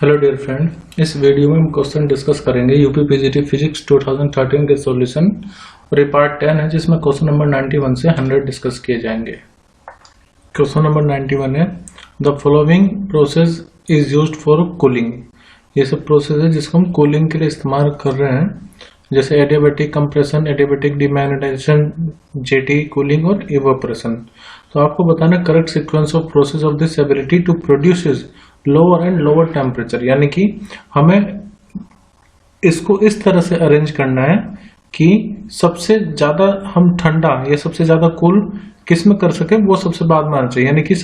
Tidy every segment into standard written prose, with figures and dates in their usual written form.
Hello dear friend, इस video में हम क्वेश्चन डिस्कस करेंगे यूपी पीजीटी फिजिक्स 2013 के सॉल्यूशन और ये पार्ट 10 है जिसमें क्वेश्चन नंबर 91 से 100 डिस्कस किए जाएंगे। क्वेश्चन नंबर 91 है the following process is used for cooling. ये सब प्रोसेस है जिसको हम कूलिंग के लिए इस्तेमाल कर रहे हैं, जैसे adiabatic compression, adiabatic demagnetisation, JT cooling और इवेपोरेशन। तो आपको बताना correct sequence of process of this ability to produce lower and lower temperature, यानी कि हमें इसको इस तरह से अरेंज करना है कि सबसे ज्यादा हम ठंडा या सबसे ज्यादा कूल किस में कर सके वो सबसे बाद में आना चाहिए, यानी कि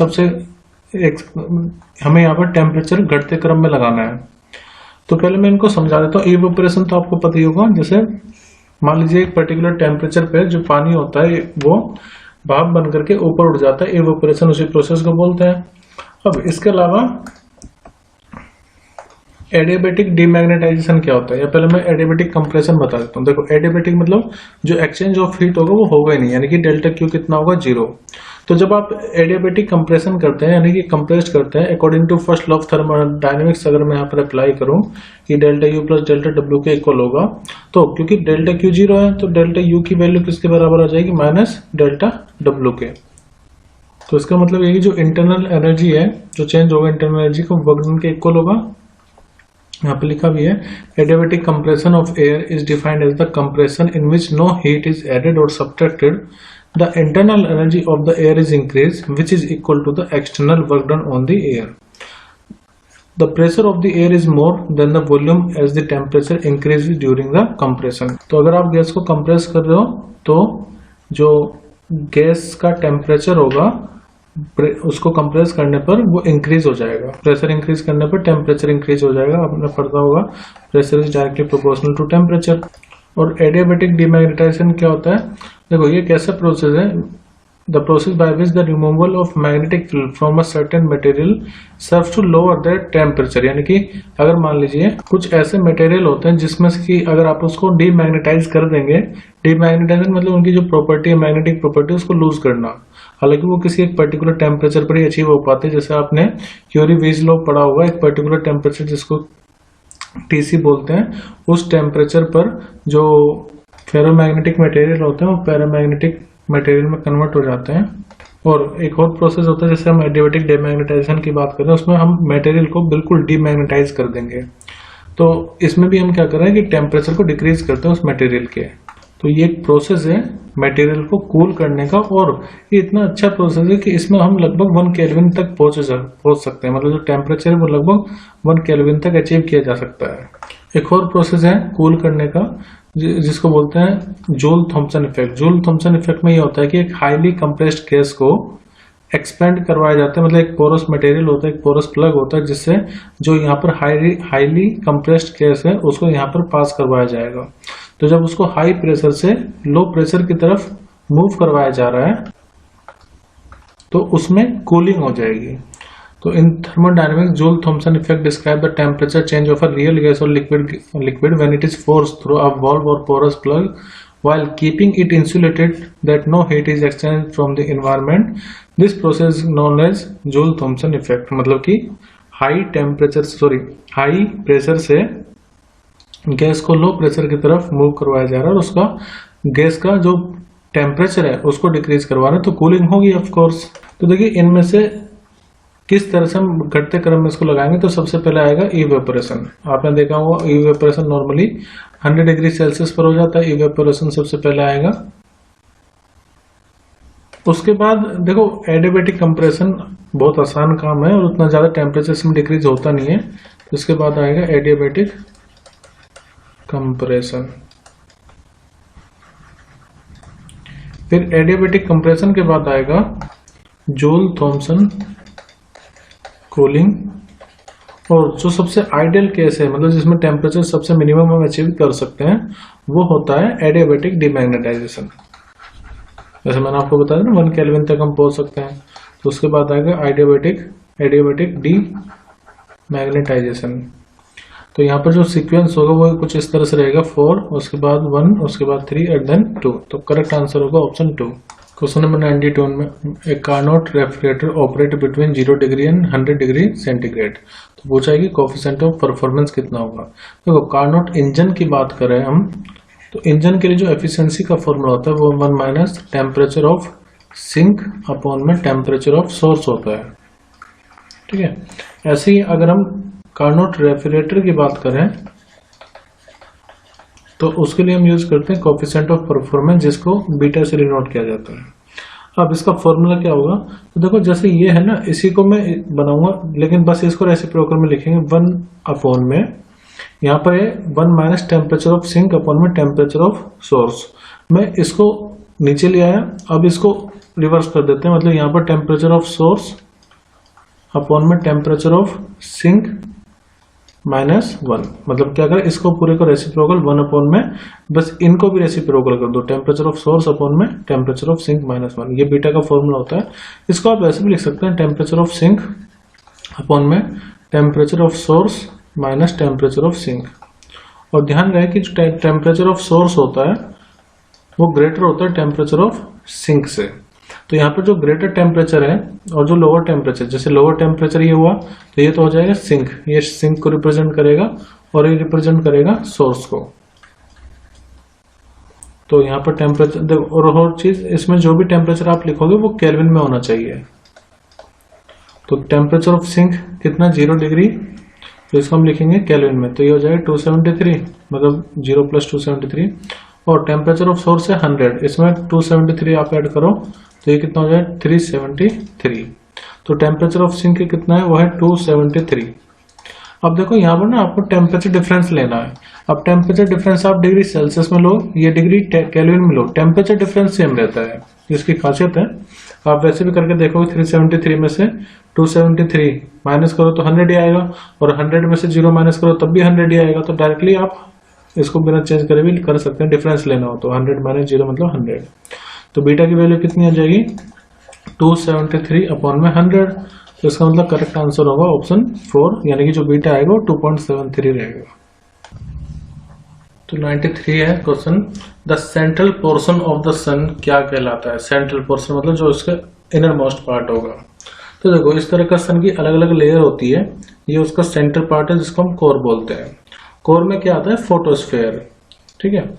हमें यहाँ पर टेम्परेचर घटते क्रम में लगाना है। तो पहले मैं इनको समझा देता हूँ। इवेपोरेशन तो आपको पता ही होगा, जैसे मान लीजिए एक पर्टिकुलर टेम्परेचर पे जो पानी होता है वो भाप बन करके ऊपर उठ जाता है, इवेपोरेशन उसी प्रोसेस को बोलते हैं। अब इसके अलावा एडियाबैटिक डिमैग्नेटाइजेशन क्या होता है, या पहले मैं एडियाबैटिक कंप्रेशन बता देता हूँ। देखो एडियाबैटिक मतलब जो एक्सचेंज ऑफ हीट होगा वो होगा ही नहीं, यानी कि डेल्टा क्यू कितना होगा, 0। तो जब आप एडियाबैटिक कंप्रेशन करते हैं यानी कि कंप्रेस्ड करते हैं according to first law of thermodynamics, अगर मैं यहाँ पर अप्लाई करूँ कि delta U plus delta W के इक्वल होगा, तो क्योंकि डेल्टा क्यू 0 है तो डेल्टा यू की वैल्यू किसके बराबर आ जाएगी, माइनस डेल्टा डब्ल्यू के। तो इसका मतलब ये जो इंटरनल एनर्जी है जो चेंज होगा इंटरनल एनर्जी को वर्क डन के इक्वल होगा। यहाँ पे लिखा भी है adiabatic compression of air is defined as the compression in which no heat is added और subtracted, the internal energy of the air is increase which is equal to the external work done on the air. The pressure of the air is more than the volume as the temperature increase during the compression. तो अगर आप gas को compress कर रहे हो तो जो gas का टेम्परेचर होगा उसको कंप्रेस करने पर वो इंक्रीज हो जाएगा, प्रेशर इंक्रीज करने पर टेम्परेचर इंक्रीज हो जाएगा। आपने पढ़ा होगा pressure is directly proportional to temperature. और एडियाबैटिक डिमैग्नेटाइजेशन क्या होता है, देखो ये कैसा प्रोसेस है, the process by which the removal of magnetic field from a certain material serves to lower the temperature. यानी कि अगर मान लीजिए कुछ ऐसे मटेरियल होते हैं जिसमें कि अगर आप उसको डीमैग्नेटाइज कर देंगे, डीमैग्नेटाइजेशन मतलब उनकी जो प्रॉपर्टी है मैग्नेटिक प्रॉपर्टी उसको लूज करना, हालांकि वो किसी एक पर्टिकुलर टेम्परेचर पर ही अचीव हो पाते हैं। जैसे आपने क्यूरी-वीज लॉ पढ़ा होगा, एक पर्टिकुलर टेम्परेचर जिसको टीसी बोलते हैं, उस टेम्परेचर पर जो फेरोमैग्नेटिक मटेरियल होते हैं वो पैरामैग्नेटिक मटेरियल में कन्वर्ट हो जाते हैं। और एक और प्रोसेस होता है जैसे हम एडियाबैटिक डिमैग्नेटाइजेशन की बात करें, उसमें हम मटेरियल को बिल्कुल डीमैग्नेटाइज कर देंगे। तो इसमें भी हम क्या कर रहे हैं कि टेम्परेचर को डिक्रीज करते हैं उस मटेरियल के। तो ये एक प्रोसेस है मटेरियल को कूल करने का, और ये इतना अच्छा प्रोसेस है कि इसमें हम लगभग 1 केल्विन तक पहुंच सकते हैं, मतलब जो टेम्परेचर है वो लगभग 1 केल्विन तक अचीव किया जा सकता है। एक और प्रोसेस है कूल करने का जिसको बोलते हैं joule Thomson effect. Joule Thomson effect में ये होता है कि एक हाईली कंप्रेस्ड गैस को एक्सपेंड करवाया जाता है, मतलब एक पोरस मटेरियल होता है, एक पोरस प्लग होता है, जिससे जो यहाँ पर हाईली कंप्रेस्ड गैस है उसको यहाँ पर पास करवाया जाएगा। तो जब उसको हाई प्रेशर से लो प्रेशर की तरफ मूव करवाया जा रहा है तो उसमें कूलिंग हो जाएगी। तो in thermodynamics Joule Thomson effect describe the temperature change of a real gas और liquid when it is forced through a valve और porous plug while keeping it insulated that no heat is exchanged from the environment. This process is known as Joule-Thomson effect। मतलब कि high pressure से gas को low pressure की तरफ move करवाया जा रहा है और उसका गैस का जो टेम्परेचर है उसको डिक्रीज करवाना है, तो कूलिंग होगी ऑफ कोर्स। तो देखिए इनमें से किस तरह से हम घटते क्रम में इसको लगाएंगे। तो सबसे पहले आएगा इवेपोरेशन। आपने देखा होगा इवेपोरेशन नॉर्मली 100 डिग्री सेल्सियस पर हो जाता है, इवेपोरेशन सबसे पहले आएगा। उसके बाद देखो एडियाबैटिक कंप्रेशन बहुत आसान काम है और उतना ज्यादा टेम्परेचर से डिक्रीज होता नहीं है। इसके बाद आएगा एडियाबैटिक कंप्रेशन। फिर एडियाबैटिक कंप्रेशन के बाद आएगा जूल थॉम्पसन कूलिंग। और जो सबसे आइडियल केस है, मतलब जिसमें टेम्परेचर सबसे मिनिमम हम अचीव कर सकते हैं, वो होता है एडियाबैटिक डिमैग्नेटाइजेशन। जैसे मैंने आपको बताया ना 1 केल्विन तक हम पहुंच सकते हैं। तो उसके बाद आएगा एडियाबैटिक डिमैग्नेटाइजेशन। तो यहाँ पर जो सीक्वेंस होगा वो कुछ इस तरह से रहेगा, 4, उसके बाद 1, उसके बाद 3 एंड देन 2। तो करेक्ट आंसर होगा ऑप्शन 2। क्वेश्चन नंबर 92 में a Carnot refrigerator operate between 0 degree and 100 degree centigrade. तो पूछा है कि कोफिशिएंट ऑफ परफॉर्मेंस कितना होगा। देखो कार्नोट इंजन की बात करें हम, तो इंजन के लिए जो एफिशिएंसी का फॉर्मूला होता है वो 1 minus temperature of sink upon में टेम्परेचर ऑफ सोर्स होता है। ठीक है, ऐसे ही अगर हम कार्नोट रेफ्रिजरेटर की बात करें तो उसके लिए हम यूज करते हैं कोफिशिएंट ऑफ परफॉर्मेंस, जिसको बीटा से डिनोट किया जाता है। अब इसका फॉर्मूला क्या होगा, तो देखो जैसे ये है ना, इसी को मैं बनाऊंगा, लेकिन बस इसको रेसिप्रोकल में लिखेंगे 1 अपॉन में, यहाँ पर है 1 minus temperature of sink upon में टेम्परेचर ऑफ सोर्स। मैं इसको नीचे ले आया, अब इसको रिवर्स कर देते हैं, मतलब यहाँ पर टेम्परेचर ऑफ सोर्स अपॉन में टेम्परेचर ऑफ सिंक -1, मतलब क्या करें, इसको पूरे को रेसिप्रोकल 1 अपॉन में, बस इनको भी रेसिप्रोकल कर दो, टेम्परेचर ऑफ सोर्स अपॉन में टेम्परेचर ऑफ सिंक -1। ये बीटा का फॉर्मूला होता है। इसको आप ऐसे भी लिख सकते हैं, टेम्परेचर ऑफ सिंक अपॉन में temperature of source minus temperature of sink. और ध्यान रहे कि जो टेम्परेचर ऑफ सोर्स होता है वो ग्रेटर होता है टेम्परेचर ऑफ सिंक से। तो यहाँ पर जो ग्रेटर टेम्परेचर है और जो लोअर टेम्परेचर, जैसे लोअर टेम्परेचर ये हुआ तो ये तो हो जाएगा सिंक, ये सिंक को रिप्रेजेंट करेगा और ये रिप्रेजेंट करेगा सोर्स को। तो यहाँ पर टेम्परेचर, और चीज इसमें जो भी टेम्परेचर आप लिखोगे वो केल्विन में होना चाहिए। तो टेम्परेचर ऑफ सिंक कितना, 0 डिग्री, तो इसको हम लिखेंगे केल्विन में, तो ये हो जाएगा 273, मतलब 0 + 273। और टेम्परेचर ऑफ सोर्स है 100, इसमें 273 आप ऐड करो तो ये कितना हो जाए 373। तो टेम्परेचर ऑफ सिंक कितना है, वो है 273। अब देखो यहाँ पर ना आपको टेम्परेचर डिफरेंस लेना है। अब टेम्परेचर डिफरेंस आप डिग्री सेल्सियस में लो, ये डिग्री केल्विन में लो, टेम्परेचर डिफरेंस सेम रहता है, जिसकी खासियत है। आप वैसे भी करके देखोगे 373 में से 273 माइनस करो तो 100 ही आएगा, और 100 में से 0 माइनस करो तब भी 100 ही आएगा। तो डायरेक्टली आप इसको बिना चेंज करे भी कर सकते हैं, डिफरेंस लेना हो तो 100 - 0 मतलब 100। तो बीटा की वैल्यू कितनी आ जाएगी, 273 अपॉन में 100। तो इसका मतलब करेक्ट आंसर होगा ऑप्शन 4, यानी कि जो बीटा आएगा वो 2.73 रहेगा। तो 93 है question, the central portion of the sun क्या कहलाता है। सेंट्रल पोर्शन मतलब जो इसका इनर मोस्ट पार्ट होगा। तो देखो इस तरह का सन की अलग अलग लेयर होती है, ये उसका सेंटर पार्ट है जिसको हम कोर बोलते हैं। कोर में क्या आता है, फोटोस्फेयर। ठीक है,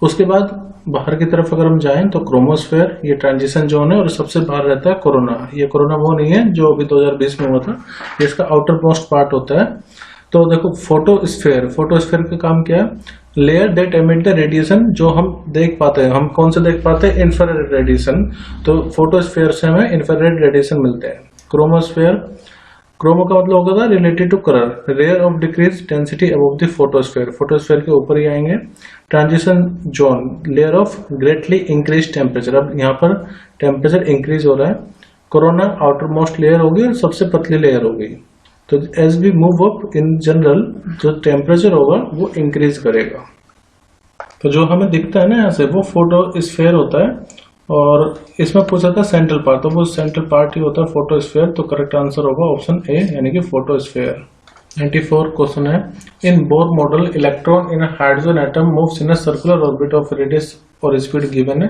उसके बाद बाहर की तरफ अगर हम जाएं तो क्रोमोस्फेयर, ये ट्रांजिशन जोन है, और सबसे बाहर रहता है कोरोना। ये कोरोना वो नहीं है जो अभी 2020 में हुआ था, ये इसका आउटर मोस्ट पार्ट होता है। तो देखो फोटोस्फेयर, फोटोस्फेयर का काम क्या है, layer that emit the radiation, जो हम देख पाते हैं। हम कौन से देख पाते हैं, इंफ्रारेड रेडिएशन। तो फोटोस्फेयर से हमें इंफ्रारेड रेडिएशन मिलते हैं। क्रोमोस्फेयर, क्रोमो का मतलब होगा related to colour, rare of decrease density above the photosphere, photosphere के ऊपर ही आएंगे। Transition zone, layer of greatly increase temperature, अब यहाँ पर टेम्परेचर इंक्रीज हो रहा है। कोरोना आउटर मोस्ट लेयर होगी और सबसे पतली लेयर होगी। तो as we move up in general जो टेम्परेचर होगा वो इंक्रीज करेगा। तो जो हमें दिखता है ना यहाँ से वो फोटोस्फेयर होता है, और इसमें पूछा था सेंट्रल पार्ट, तो वो सेंट्रल पार्ट ही होता है फोटोस्फेयर। तो करेक्ट आंसर होगा ऑप्शन ए, यानी कि फोटोस्फेयर। 94 क्वेश्चन है, in Bohr model electron in hydrogen atom moves in a circular orbit of radius और स्पीड गिवन है।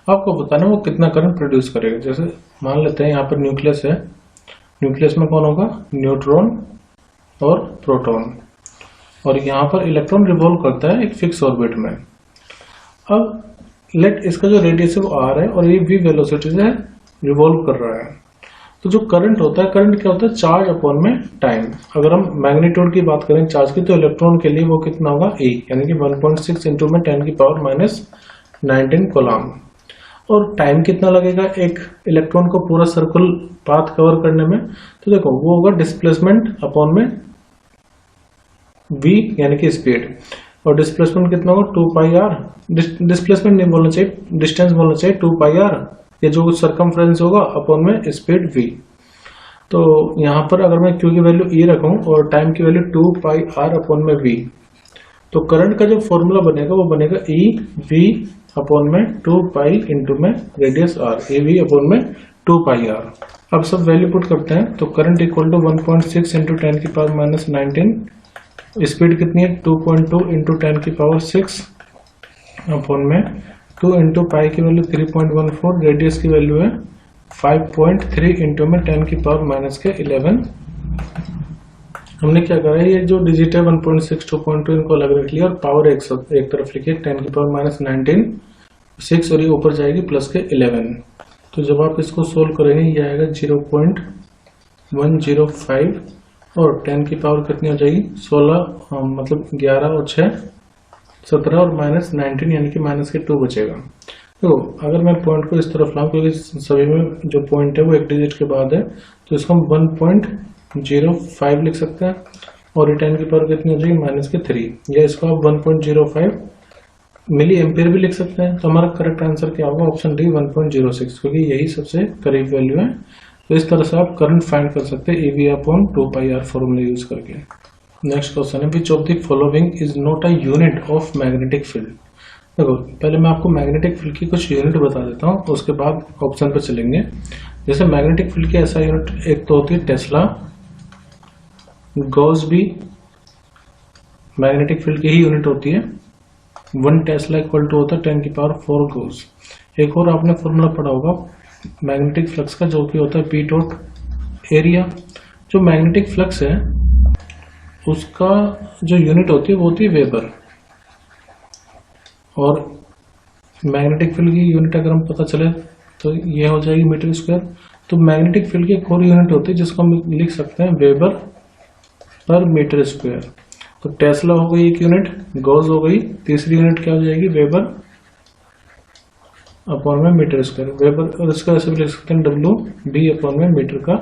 आपको बताना वो कितना करंट प्रोड्यूस करेगा। जैसे मान लेते हैं यहाँ पर न्यूक्लियस है, न्यूक्लियस में कौन होगा, न्यूट्रॉन और प्रोटॉन, और यहाँ पर इलेक्ट्रॉन रिवॉल्व करता है एक फिक्स ऑर्बिट में। अब लेट इसका जो रेडियस है वो आर है और ये v वेलोसिटी से रिवॉल्व कर रहा है। तो जो करंट होता है, करंट क्या होता है, चार्ज अपॉन में टाइम। अगर हम मैग्नीट्यूड की बात करें चार्ज की, तो इलेक्ट्रॉन के लिए वो कितना होगा, e, यानी कि 1.6 इंटू में 10⁻⁻19 कोलॉम। और टाइम कितना लगेगा एक इलेक्ट्रॉन को पूरा सर्कल पाथ कवर करने में, तो देखो वो होगा डिस्प्लेसमेंट अपॉन में v, यानी कि स्पीड। और डिस्प्लेसमेंट कितना होगा, 2πr, डिस्प्लेसमेंट नहीं बोलना चाहिए, डिस्टेंस बोलना चाहिए, 2πr, ये जो सरकमफ्रेंस होगा अपॉन में स्पीड v। तो यहाँ पर अगर मैं q की वैल्यू e रखूं और टाइम की वैल्यू 2πr अपॉन में v, तो करंट का जो फॉर्मूला बनेगा वो बनेगा e v अपॉन में 2π इंटू में radius r, e v upon में 2πr। अब सब वैल्यू पुट करते हैं, तो current equal to 1.6 into 10⁻⁻19, speed कितनी है 2.2 इंटू 10⁻6 अपॉन में 2 इंटू पाई की वैल्यू 3.14, रेडियस की वैल्यू है 5.3 इंटू में 10 की पावर माइनस के 11। हमने क्या करा है, ये जो डिजिट है 1.6, 2.2 इनको अलग रख लिया और पावर एक तरफ लिखिए 10 की पावर माइनस 19, 6 और ये ऊपर जाएगी प्लस के 11। तो जब आप इसको सोल्व करेंगे ये आएगा 0.105 और 10 की पावर कितनी हो जाएगी 16, मतलब 11 और 6 17 और माइनस 19 यानी कि माइनस के 2 बचेगा। तो अगर मैं पॉइंट को इस तरफ लाऊं क्योंकि सभी में जो पॉइंट है वो एक डिजिट के बाद है, तो इसको हम 1.05 लिख सकते हैं और ये 10 की पावर कितनी हो जाएगी माइनस के 3, या इसको आप 1.05 मिली एम्पियर भी लिख सकते हैं। तो हमारा करेक्ट आंसर क्या होगा, ऑप्शन डी 1.06, क्योंकि यही सबसे करीब वैल्यू है। तो इस तरह से आप करंट फाइंड कर सकते हैं EV/2πr फॉर्मूला यूज करके। नेक्स्ट क्वेश्चन है, which of the following is not a unit of magnetic field. देखो पहले मैं आपको मैग्नेटिक फील्ड की कुछ यूनिट बता देता हूँ, उसके बाद ऑप्शन पे चलेंगे। जैसे मैग्नेटिक फील्ड की ऐसा यूनिट एक तो होती है टेस्ला, गॉस भी मैग्नेटिक फील्ड की ही यूनिट होती है। 1 टेस्ला इक्वल टू होता है 10 की पावर 4 गॉस। एक और आपने फॉर्मूला पढ़ा होगा मैग्नेटिक फ्लक्स का, जो कि होता है P डॉट एरिया। जो मैग्नेटिक फ्लक्स है उसका जो यूनिट होती है वो होती है वेबर, और मैग्नेटिक फील्ड की यूनिट अगर हम पता चले तो ये हो जाएगी मीटर स्क्वायर। तो मैग्नेटिक फील्ड की एक और यूनिट होती है जिसको हम लिख सकते हैं वेबर पर मीटर स्क्वायर। तो टेस्ला हो गई एक यूनिट, गॉस हो गई, तीसरी यूनिट क्या हो जाएगी वेबर अपॉन में मीटर स्क्वायर। वेबर और इसका ऐसे भी लिख सकते हैं WB अपॉन में मीटर का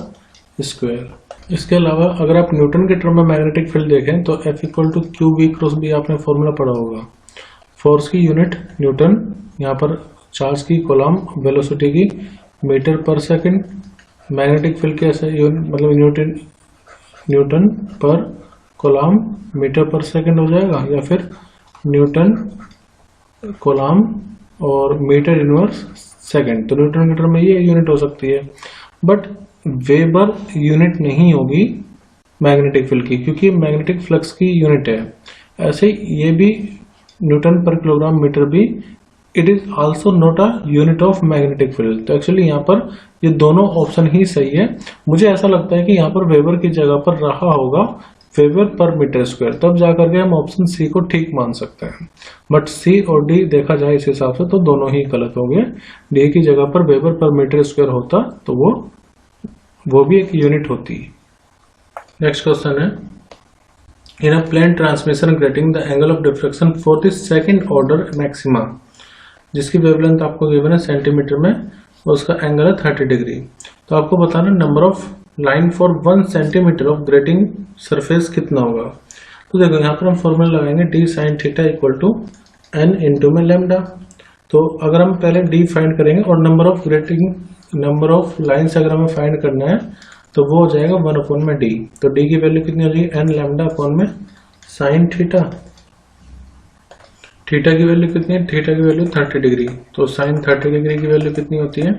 स्क्वायर। इसके अलावा अगर आप न्यूटन के टर्म में मैग्नेटिक फील्ड देखें तो F equal to QV cross B आपने फॉर्मूला पढ़ा होगा। फोर्स की यूनिट न्यूटन, यहाँ पर चार्ज की कॉलम, वेलोसिटी की मीटर पर सेकंड, मैग्नेटिक फील्ड के ऐसे यूनिट मतलब न्यूटन पर कॉलम मीटर पर सेकंड हो जाएगा, या फिर न्यूटन कॉलम और मीटर इनवर्स सेकंड। तो न्यूटन मीटर में ये यूनिट हो सकती है, बट वेबर यूनिट नहीं होगी मैग्नेटिक फील्ड की, क्योंकि मैग्नेटिक फ्लक्स की यूनिट है। ऐसे ये भी न्यूटन पर किलोग्राम मीटर भी it is also not a unit of magnetic field. तो एक्चुअली यहाँ पर ये दोनों ऑप्शन ही सही है। मुझे ऐसा लगता है कि यहाँ पर वेबर की जगह पर रहा होगा वेबर पर मीटर स्क्वायर, तब जाकर के हम ऑप्शन सी को ठीक मान सकते हैं। बट सी और डी देखा जाए इस हिसाब से तो दोनों ही गलत हो गए। डी की जगह पर वेबर पर मीटर स्क्वायर होता तो वो भी एक यूनिट होती। नेक्स्ट क्वेश्चन है, in a plane transmission grating the angle of diffraction for the second order maxima, जिसकी वेवलेंथ आपको गिवन है सेंटीमीटर में और उसका एंगल है 30 डिग्री। तो आपको बताना number of line for 1 centimetre of grating surface कितना होगा। तो देखो यहाँ पर हम फॉर्मूला लगाएंगे d sin theta equal to n into में लैम्डा। तो अगर हम पहले d फाइंड करेंगे और नंबर ऑफ लाइन्स अगर हमें फाइंड करना है तो वो हो जाएगा 1 अपॉन में d। तो d की वैल्यू कितनी हो जाएगी n लैम्डा अपॉन में साइन थीटा। थीटा की वैल्यू कितनी है, थीटा की वैल्यू 30 डिग्री। तो साइन 30 डिग्री की वैल्यू कितनी होती है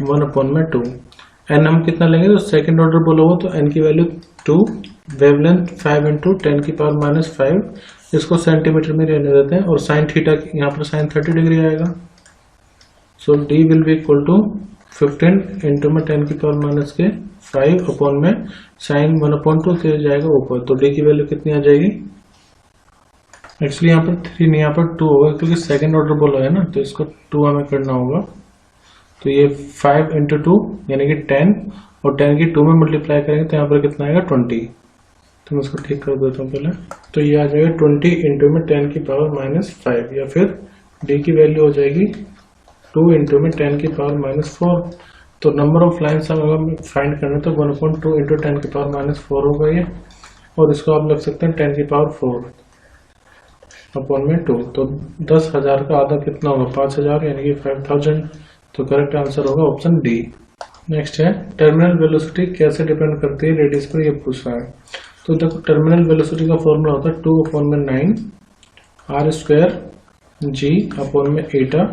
1 अपॉन में 2। एन हम कितना लेंगे तो सेकंड ऑर्डर बोला हुआ, तो एन की वैल्यू 2, वेवलेंथ 5 इंटू 10 की पावर माइनस 5, इसको सेंटीमीटर में रहने देते हैं, और साइन थीटा यहाँ पर साइन 30 डिग्री आएगा। So D will be equal to 15 into में 10 की पावर माइनस के 5 अपॉन में साइन 1/2 से जाएगा ऊपर। तो डी की वैल्यू कितनी आ जाएगी, एक्चुअली यहाँ पर 3 नहीं यहाँ पर 2 होगा क्योंकि सेकंड ऑर्डर बोला है ना, तो इसको 2 हमें करना होगा। तो ये 5 इंटू 2 यानी कि 10, और 10 की 2 में मल्टीप्लाई करेंगे तो यहाँ पर कितना आएगा 20। तो मैं इसको ठीक कर देता हूँ पहले। तो ये आ जाएगा 20 इंटू में 10 की पावर माइनस 5, या फिर डी की वैल्यू हो जाएगी 2 इंटू में 10 की पावर माइनस 4। तो नंबर ऑफ लाइन्स अगर फाइंड करना है तो 1/2 इंटू 10 की पावर माइनस 4 होगा ये, और इसको आप लग सकते हैं 10 की पावर 4 अपॉन में 2। तो 10,000 का आधा कितना होगा 5,000 यानी कि 5,000। तो करेक्ट आंसर होगा ऑप्शन डी। नेक्स्ट है, टर्मिनल वेलोसिटी कैसे डिपेंड करती है रेडियस पर, ये पूछ रहा है। तो देखो टर्मिनल वेलोसिटी का फॉर्मूला होता है 2 अपॉन में 9 r स्क्वायर g अपॉन में एटा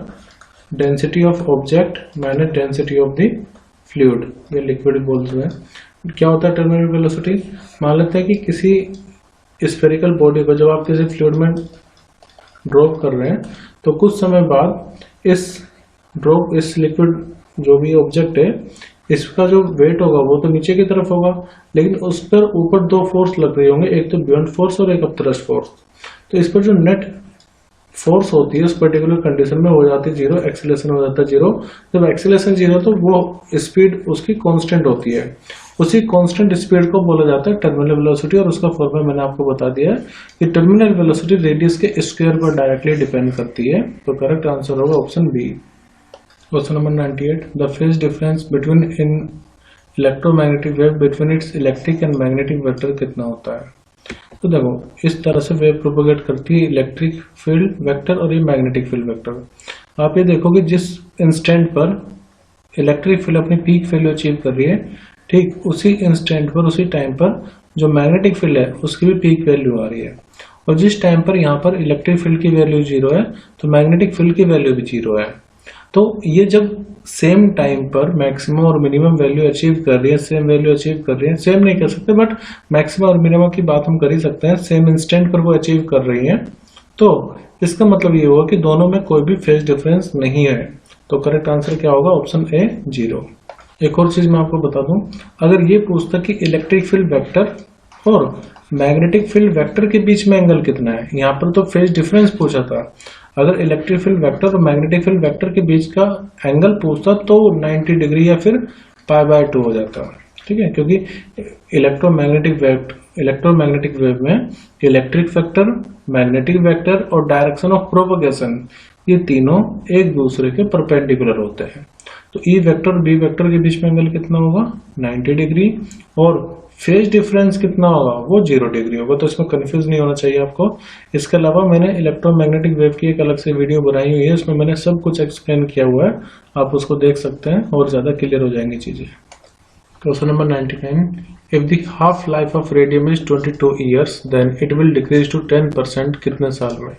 density of object minus density of the fluid, ये लिक्विड बोलते हैं। क्या होता है टर्मिनल वेलोसिटी, मान लेते हैं कि किसी स्फेरिकल बॉडी को जब आप किसी फ्लूइड में ड्रॉप कर रहे हैं तो कुछ समय बाद इस लिक्विड जो भी ऑब्जेक्ट है इसका जो वेट होगा वो तो नीचे की तरफ होगा, लेकिन उस पर ऊपर दो फोर्स लग रही होंगे, एक तो बियॉन्ड फोर्स और एक अपथ्रस्ट फोर्स। तो इस पर जो नेट फोर्स होती है उस पर्टिकुलर कंडीशन में हो जाती है जीरो, एक्सीलरेशन हो जाता है जीरो। जब एक्सीलरेशन जीरो तो वो स्पीड उसकी कांस्टेंट होती है, उसी कांस्टेंट स्पीड को बोला जाता है टर्मिनल वेलोसिटी, और उसका फॉर्मूला मैंने आपको बता दिया है कि टर्मिनल वेलोसिटी रेडियस के स्क्वायर पर डायरेक्टली डिपेंड करती है। तो करेक्ट आंसर होगा option B. Question number 98, the phase difference between in electromagnetic wave between its electric and magnetic vector कितना होता है। तो देखो इस तरह से वेव प्रोपोगेट करती है इलेक्ट्रिक फील्ड वेक्टर और ये मैग्नेटिक फील्ड वेक्टर। आप ये देखोगे जिस इंस्टेंट पर इलेक्ट्रिक फील्ड अपनी पीक वैल्यू अचीव कर रही है, ठीक उसी इंस्टेंट पर उसी टाइम पर जो मैग्नेटिक फील्ड है उसकी भी पीक वैल्यू आ रही है, और जिस टाइम पर यहाँ पर इलेक्ट्रिक फील्ड की वैल्यू जीरो है तो मैग्नेटिक फील्ड की वैल्यू भी जीरो है। तो ये जब सेम टाइम पर मैक्सिमम और मिनिमम वैल्यू अचीव कर रही है, सेम वैल्यू अचीव कर रही है, सेम नहीं कह सकते बट मैक्सिमम और मिनिमम की बात हम कर ही सकते हैं, सेम इंस्टेंट पर वो अचीव कर रही है, तो इसका मतलब ये होगा कि दोनों में कोई भी फेज डिफरेंस नहीं है। तो करेक्ट आंसर क्या होगा, ऑप्शन ए जीरो। एक और चीज मैं आपको बता दूं, अगर ये पूछता कि इलेक्ट्रिक फील्ड वेक्टर और मैग्नेटिक फील्ड वेक्टर के बीच में एंगल कितना है, यहाँ पर तो फेज डिफरेंस पूछा था। अगर इलेक्ट्रिक फील्ड वेक्टर और मैग्नेटिक फील्ड वेक्टर के बीच का एंगल पूछता तो 90 डिग्री या फिर π/2 हो जाता, ठीक है, क्योंकि इलेक्ट्रोमैग्नेटिक वेव में इलेक्ट्रिक वेक्टर, मैग्नेटिक वेक्टर और डायरेक्शन ऑफ प्रोपगेशन ये तीनों एक दूसरे के परपेंडिकुलर होते हैं। तो ई वेक्टर और बी वेक्टर के बीच में एंगल कितना होगा, 90 डिग्री, और फेज डिफरेंस कितना होगा, वो 0 डिग्री होगा। तो इसमें कंफ्यूज नहीं होना चाहिए आपको। इसके अलावा मैंने इलेक्ट्रोमैग्नेटिक वेव की एक अलग से वीडियो बनाई हुई है, उसमें मैंने सब कुछ एक्सप्लेन किया हुआ है, आप उसको देख सकते हैं और ज्यादा क्लियर हो जाएंगी चीजें। Question number 99, if the half life of radium is 22 years then it will decrease to 10% कितने साल में।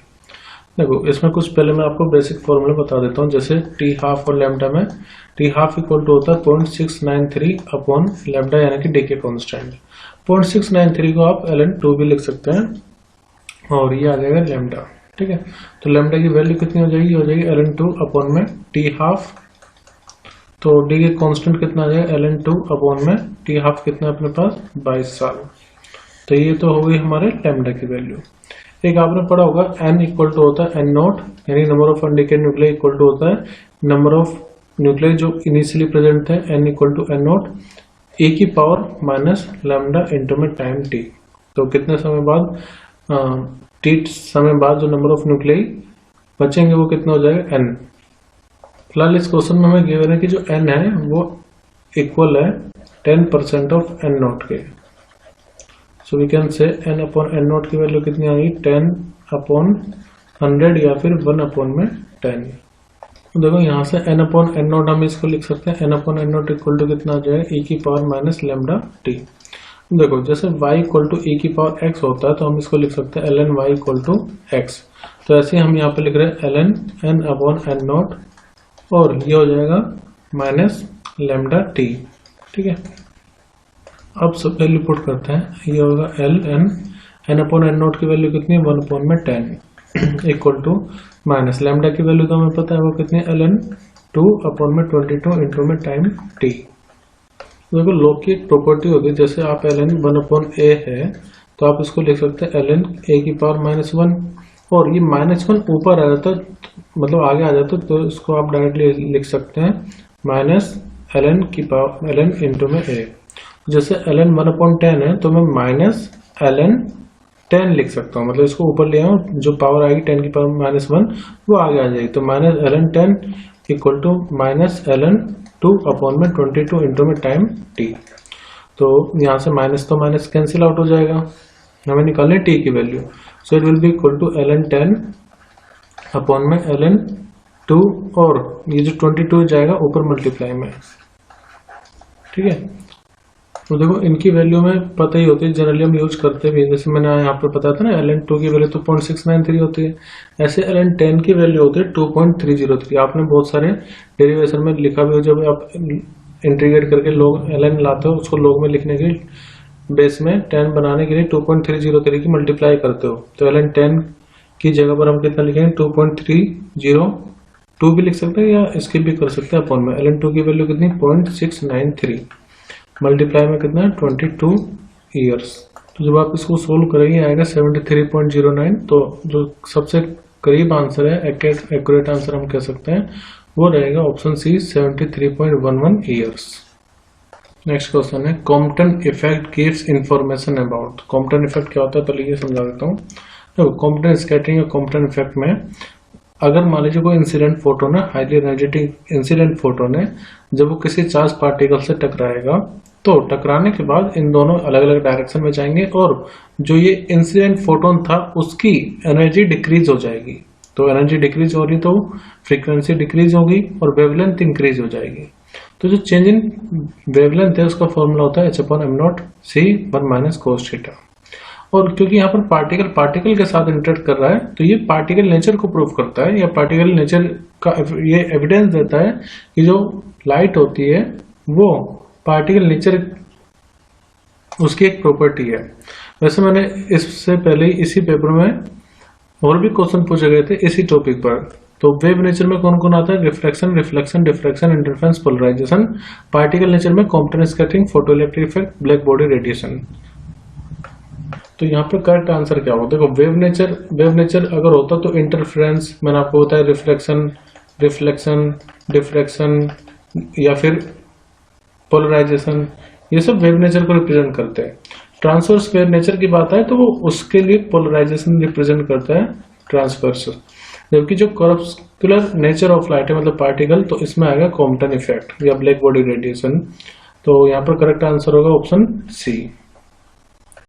देखो इसमें कुछ पहले मैं आपको बेसिक फॉर्मूला बता देता हूँ। जैसे टी हाफ और लैम्डा में टी हाफ इक्वल टू होता है 0.693 अपॉन लैम्डा यानी कि डी के कॉन्स्टेंट। 0.693 को आप ln2 भी लिख सकते हैं, और ये आ जाएगा लैम्डा, ठीक है। तो लैम्डा की वैल्यू कितनी हो जाएगी ln2 अपॉन में टी हाफ, तो डी के कॉन्स्टेंट कितना आ जाएगा ln2 अपॉन में टी हाफ कितना अपने पास 22 साल। तो ये तो हो गई हमारे लैम्डा की वैल्यू। एक आपने पढ़ा होगा n इक्वल टू होता है n नॉट, यानी number of undecayed nuclei equal to होता है नंबर ऑफ न्यूक्लियाई जो इनिशियली प्रेजेंट थे, n equal to n naught e की पावर माइनस लैम्डा इंटू में टाइम t। तो कितने समय बाद t समय बाद जो नंबर ऑफ न्यूक्लियाई बचेंगे वो कितना हो जाएगा n। फिलहाल इस क्वेश्चन में हमें गिवन है कि जो n है वो इक्वल है 10% ऑफ n नॉट के। So we can say n upon n naught की वैल्यू कितनी आएगी 10 अपॉन 100 या फिर 1 अपॉन में 10। तो देखो यहाँ से n अपॉन n नॉट हम इसको लिख सकते हैं, n upon n naught equal to कितना आ जाएगा e की पावर माइनस लैम्डा t। देखो जैसे y इक्वल टू e की पावर x होता है तो हम इसको लिख सकते हैं ln y equal to x। तो ऐसे हम यहाँ पे लिख रहे हैं ln n upon n not, और ये हो जाएगा माइनस लैम्डा t, ठीक है। अब सब वैल्यू पुट करते हैं, ये होगा ln n upon n naught की वैल्यू कितनी है 1 अपॉन में 10 इक्वल टू माइनस लैम्डा की वैल्यू तो हमें पता है वो कितनी है ln 2 अपॉन में 22 इंटू में टाइम t। देखो लॉग की एक प्रॉपर्टी होती है, जैसे आप ln 1 अपॉन a है तो आप इसको लिख सकते हैं ln a की पावर -1, और ये -1 ऊपर आ जाता है मतलब आगे आ जाता है तो इसको आप डायरेक्टली लिख सकते हैं माइनस ln की पावर ln इंटू में a। जैसे ln 1 अपॉन 10 है तो मैं माइनस ln 10 लिख सकता हूँ, मतलब इसको ऊपर ले आऊँ, जो पावर आएगी 10 की पावर -1 वो आगे आ जाएगी, तो minus ln 10 equal to minus ln 2 upon में 22 इंटू में टाइम t। तो यहाँ से माइनस तो माइनस कैंसिल आउट हो जाएगा, हमें निकालनी t की value. So it will be equal to ln 10 upon में ln 2, और ये जो 22 जाएगा ऊपर मल्टीप्लाई में, ठीक है। तो देखो इनकी वैल्यू में पता ही होती है, जनरली हम यूज करते भी, जैसे मैंने यहाँ पे बताया था ना ln 2 की वैल्यू तो 0.693 होती है, ऐसे ln 10 की वैल्यू होती है 2.303। आपने बहुत सारे डेरिवेशन में लिखा भी हो, जब आप इंटीग्रेट करके लोग ln लाते हो उसको लोग में लिखने के बेस में 10 बनाने के लिए 2.303 की मल्टीप्लाई करते हो, तो ln 10 की जगह पर हम कितना लिखेंगे 2.302 भी लिख सकते हैं या स्किप भी कर सकते हैं अपॉन में। ln2 की वैल्यू कितनी 0.693 मल्टीप्लाई में कितना 22 ईयर्स। तो जब आप इसको सोल्व करेंगे आएगा 73.09। तो जो सबसे करीब आंसर है, एक्यूरेट आंसर हम कह सकते हैं, वो रहेगा option C 73.11 years. Next question है Compton effect gives information about. Compton effect क्या होता है पहले ये समझा देता हूँ। तो कॉम्पटन स्कैटरिंग और कॉम्पटन इफेक्ट में अगर मान लीजिए कोई इंसिडेंट फोटोन है, हाईली एनर्जेटिक इंसिडेंट फोटोन है, जब वो किसी चार्ज पार्टिकल से टकराएगा तो टकराने के बाद इन दोनों अलग अलग डायरेक्शन में जाएंगे और जो ये इंसिडेंट फोटोन था उसकी एनर्जी डिक्रीज हो जाएगी। तो एनर्जी डिक्रीज हो रही तो फ्रीक्वेंसी डिक्रीज होगी और वेवलेंथ इंक्रीज हो जाएगी। तो जो चेंज इन वेवलेंथ है उसका फॉर्मूला होता है h/m0 c1 - cos थीटा। और क्योंकि यहाँ पर पार्टिकल पार्टिकल के साथ इंटरेक्ट कर रहा है तो ये पार्टिकल नेचर को प्रूव करता है, या पार्टिकल नेचर का ये एविडेंस देता है कि जो लाइट होती है वो पार्टिकल नेचर उसकी एक प्रॉपर्टी है। वैसे मैंने इससे पहले इसी पेपर में और भी क्वेश्चन पूछे गए थे इसी टॉपिक पर। तो वेव नेचर में कौन कौन आता है, reflection, reflection, diffraction, interference, polarization. Particle nature में Compton scattering, photoelectric effect, black body radiation. तो यहाँ पर करेक्ट आंसर क्या होगा, देखो वेव नेचर अगर होता तो इंटरफेरेंस, मैंने आपको बताया रिफ्लेक्शन, रिफ्लेक्शन, डिफ्रैक्शन या फिर पोलराइजेशन, ये सब वेव नेचर को रिप्रेजेंट करते हैं। ट्रांसवर्स वेव नेचर की बात है तो वो उसके लिए पोलराइजेशन रिप्रेजेंट करता है, ट्रांसवर्स। जबकि जो कॉर्पस्कुलर नेचर ऑफ लाइट है मतलब पार्टिकल, तो इसमें आएगा कॉम्पटन इफेक्ट या ब्लैक बॉडी रेडिएशन। तो यहाँ पर करेक्ट आंसर होगा ऑप्शन सी।